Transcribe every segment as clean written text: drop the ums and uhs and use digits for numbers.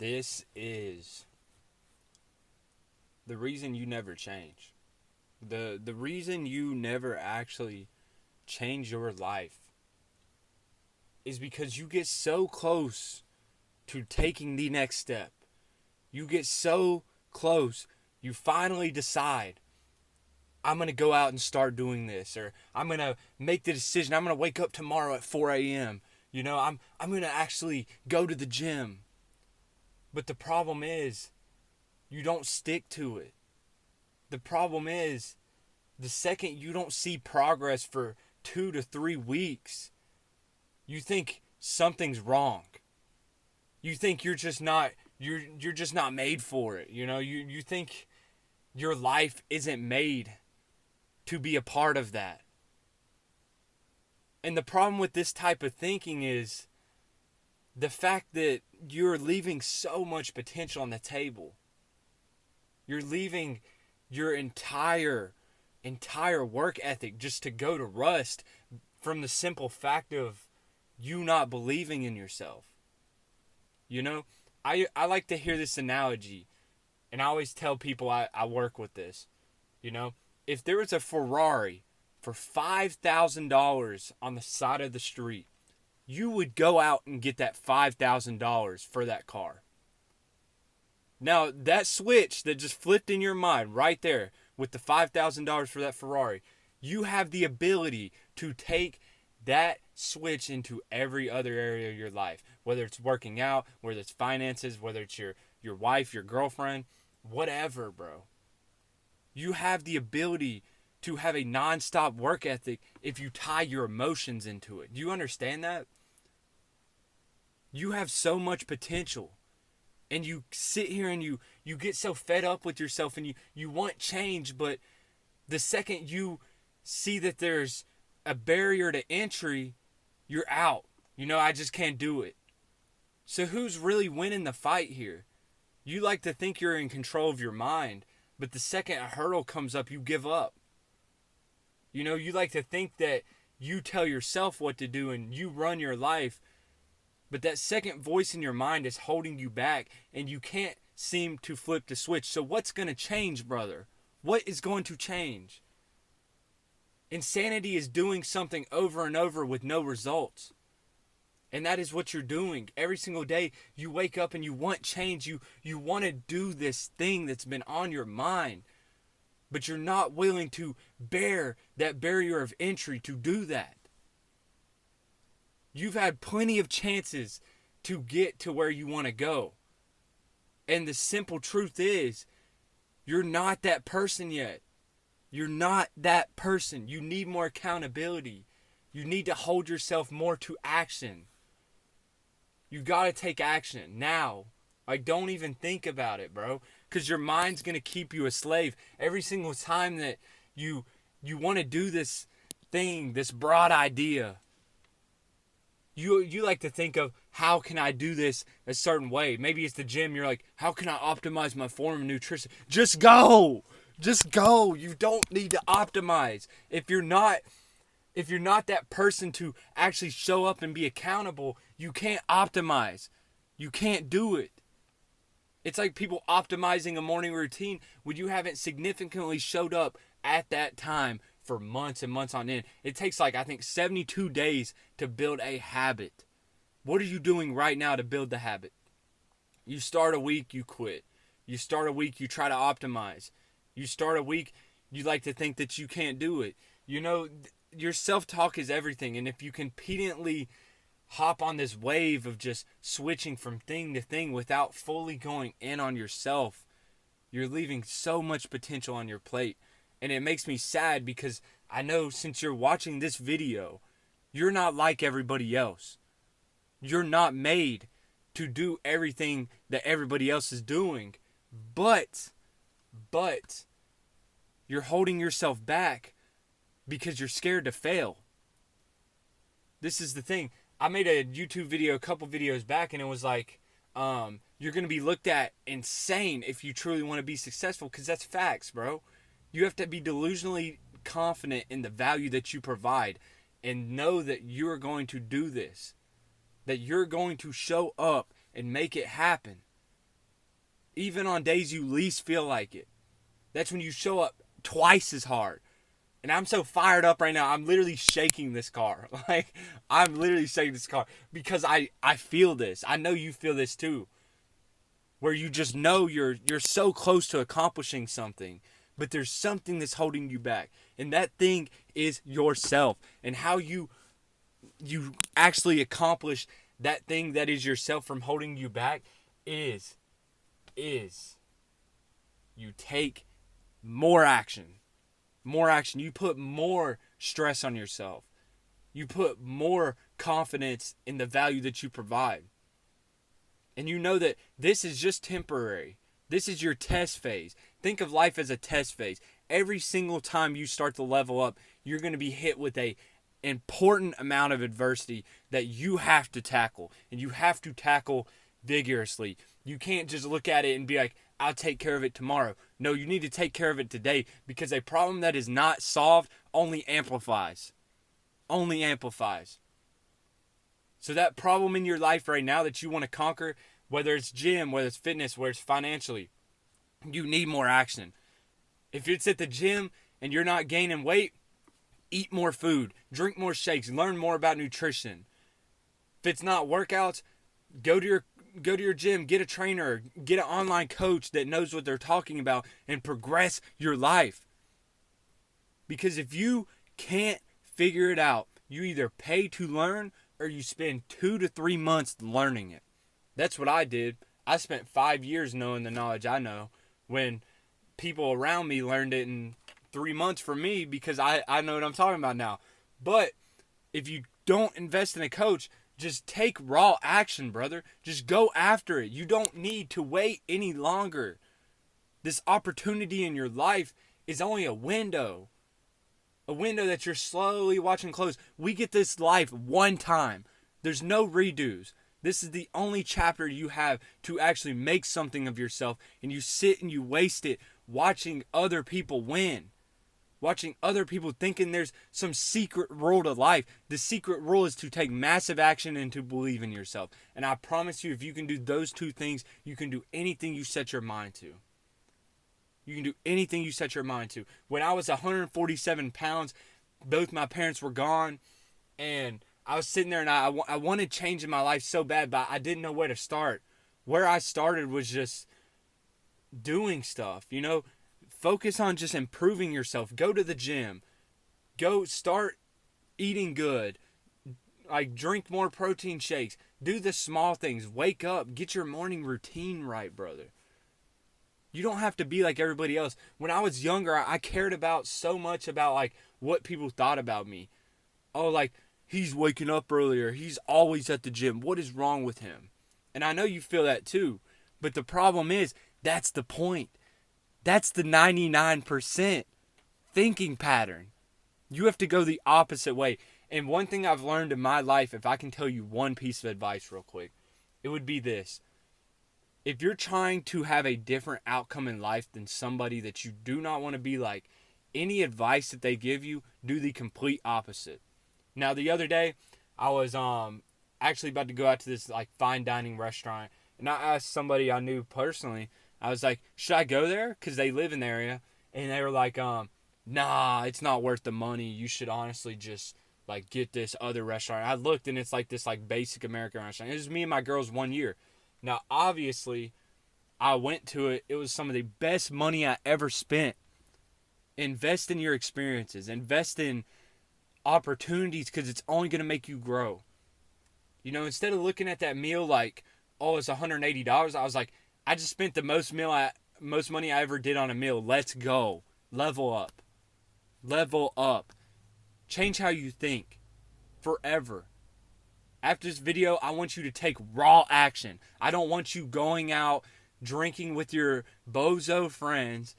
This is the reason you never change. The reason you never actually change your life is because you get so close to taking the next step. You get so close, you finally decide, I'm going to go out and start doing this, or I'm going to make the decision. I'm going to wake up tomorrow at 4 a.m. I'm going to actually go to the gym. But the problem is, you don't stick to it. The problem is, the second you don't see progress for 2 to 3 weeks, you think something's wrong. You think you're just not made for it. You think your life isn't made to be a part of that. And the problem with this type of thinking is the fact that you're leaving so much potential on the table. You're leaving your entire work ethic just to go to rust from the simple fact of you not believing in yourself. I like to hear this analogy, and I always tell people I work with this. If there was a Ferrari for $5,000 on the side of the street, you would go out and get that $5,000 for that car. Now, that switch that just flipped in your mind right there with the $5,000 for that Ferrari, you have the ability to take that switch into every other area of your life, whether it's working out, whether it's finances, whether it's your wife, your girlfriend, whatever, bro. You have the ability to have a non-stop work ethic if you tie your emotions into it. Do you understand that? You have so much potential. And you sit here and you get so fed up with yourself and you want change, but the second you see that there's a barrier to entry, you're out. I just can't do it. So who's really winning the fight here? You like to think you're in control of your mind, but the second a hurdle comes up, you give up. You like to think that you tell yourself what to do and you run your life, but that second voice in your mind is holding you back and you can't seem to flip the switch. So what's going to change, brother? What is going to change? Insanity is doing something over and over with no results. And that is what you're doing. Every single day you wake up and you want change. You want to do this thing that's been on your mind. But you're not willing to bear that barrier of entry to do that. You've had plenty of chances to get to where you want to go. And the simple truth is, you're not that person yet. You're not that person. You need more accountability. You need to hold yourself more to action. You got to take action now. Don't even think about it, bro. Because your mind's going to keep you a slave. Every single time that you want to do this thing, this broad idea, you like to think of, how can I do this a certain way? Maybe it's the gym. You're like, how can I optimize my form of nutrition? Just go. Just go. You don't need to optimize. If you're not that person to actually show up and be accountable, you can't optimize. You can't do it. It's like people optimizing a morning routine when you haven't significantly showed up at that time for months and months on end. It takes I think 72 days to build a habit. What are you doing right now to build the habit? You start a week, you quit. You start a week, you try to optimize. You start a week, you like to think that you can't do it. Your self-talk is everything. And if you conveniently hop on this wave of just switching from thing to thing without fully going in on yourself, you're leaving so much potential on your plate. And it makes me sad because I know since you're watching this video, you're not like everybody else. You're not made to do everything that everybody else is doing. But you're holding yourself back because you're scared to fail. This is the thing. I made a YouTube video a couple videos back, and it was like, you're going to be looked at insane if you truly want to be successful, because that's facts, bro. You have to be delusionally confident in the value that you provide and know that you're going to do this, that you're going to show up and make it happen. even on days you least feel like it. That's when you show up twice as hard. And I'm so fired up right now. I'm literally shaking this car. Like, I'm literally shaking this car because I feel this. I know you feel this too. Where you just know you're so close to accomplishing something, but there's something that's holding you back. And that thing is yourself. And how you actually accomplish that thing that is yourself from holding you back is you take more action. More action. You put more stress on yourself. You put more confidence in the value that you provide. And you know that this is just temporary. This is your test phase. Think of life as a test phase. Every single time you start to level up, you're going to be hit with a important amount of adversity that you have to tackle. And you have to tackle vigorously. You can't just look at it and be like, I'll take care of it tomorrow. No, you need to take care of it today, because a problem that is not solved only amplifies. Only amplifies. So that problem in your life right now that you want to conquer, whether it's gym, whether it's fitness, whether it's financially, you need more action. If it's at the gym and you're not gaining weight, eat more food, drink more shakes, learn more about nutrition. If it's not workouts, go to your gym, get a trainer, get an online coach that knows what they're talking about, and progress your life. Because if you can't figure it out, you either pay to learn or you spend 2 to 3 months learning it. That's what I did. I spent 5 years knowing the knowledge I know, when people around me learned it in 3 months from me, because I know what I'm talking about now. But if you don't invest in a coach, just take raw action, brother. Just go after it. You don't need to wait any longer. This opportunity in your life is only a window. A window that you're slowly watching close. We get this life one time. There's no redos. This is the only chapter you have to actually make something of yourself, and you sit and you waste it watching other people win. Watching other people thinking there's some secret rule to life. The secret rule is to take massive action and to believe in yourself. And I promise you, if you can do those two things, you can do anything you set your mind to. You can do anything you set your mind to. When I was 147 pounds, both my parents were gone, and I was sitting there and I wanted change in my life so bad, but I didn't know where to start. Where I started was just doing stuff, Focus on just improving yourself. Go to the gym. Go start eating good. Like, drink more protein shakes. Do the small things. Wake up. Get your morning routine right, brother. You don't have to be like everybody else. When I was younger, I cared about so much about like what people thought about me. Oh, like, he's waking up earlier. He's always at the gym. What is wrong with him? And I know you feel that too. But the problem is, that's the point. That's the 99% thinking pattern. You have to go the opposite way. And one thing I've learned in my life, if I can tell you one piece of advice real quick, it would be this. If you're trying to have a different outcome in life than somebody that you do not want to be like, any advice that they give you, do the complete opposite. Now, the other day, I was actually about to go out to this like fine dining restaurant, and I asked somebody I knew personally. I was like, should I go there? Because they live in the area. And they were like, nah, it's not worth the money. You should honestly just like get this other restaurant. I looked, and it's like this like basic American restaurant. It was me and my girls 1 year. Now, obviously, I went to it. It was some of the best money I ever spent. Invest in your experiences. Invest in opportunities, because it's only going to make you grow. Instead of looking at that meal like, oh, it's $180, I was like, I just spent the most money I ever did on a meal. Let's go. Level up. Level up. Change how you think. Forever. After this video, I want you to take raw action. I don't want you going out drinking with your bozo friends,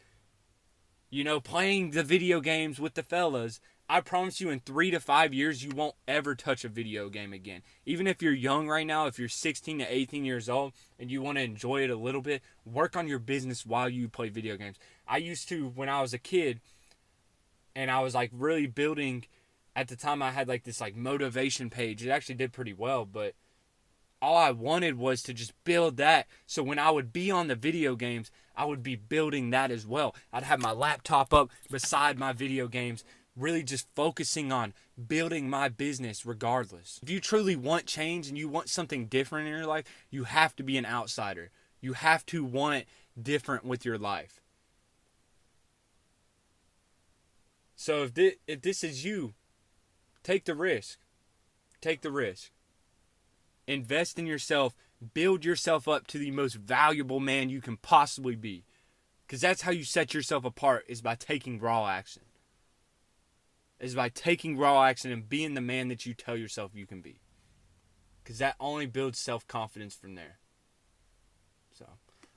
playing the video games with the fellas. I promise you, in 3 to 5 years, you won't ever touch a video game again. Even if you're young right now, if you're 16 to 18 years old and you want to enjoy it a little bit, work on your business while you play video games. I used to, when I was a kid, and I was like really building, at the time I had like this like motivation page. It actually did pretty well, but all I wanted was to just build that. So when I would be on the video games, I would be building that as well. I'd have my laptop up beside my video games, really just focusing on building my business regardless. If you truly want change and you want something different in your life, you have to be an outsider. You have to want different with your life. So if this is you, take the risk. Take the risk. Invest in yourself. Build yourself up to the most valuable man you can possibly be. Because that's how you set yourself apart, is by taking raw action. Is by taking raw action and being the man that you tell yourself you can be. Because that only builds self-confidence from there. So,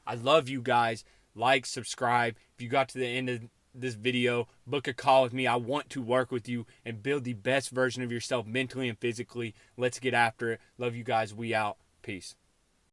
I love you guys. Like, subscribe. If you got to the end of this video, book a call with me. I want to work with you and build the best version of yourself mentally and physically. Let's get after it. Love you guys. We out. Peace.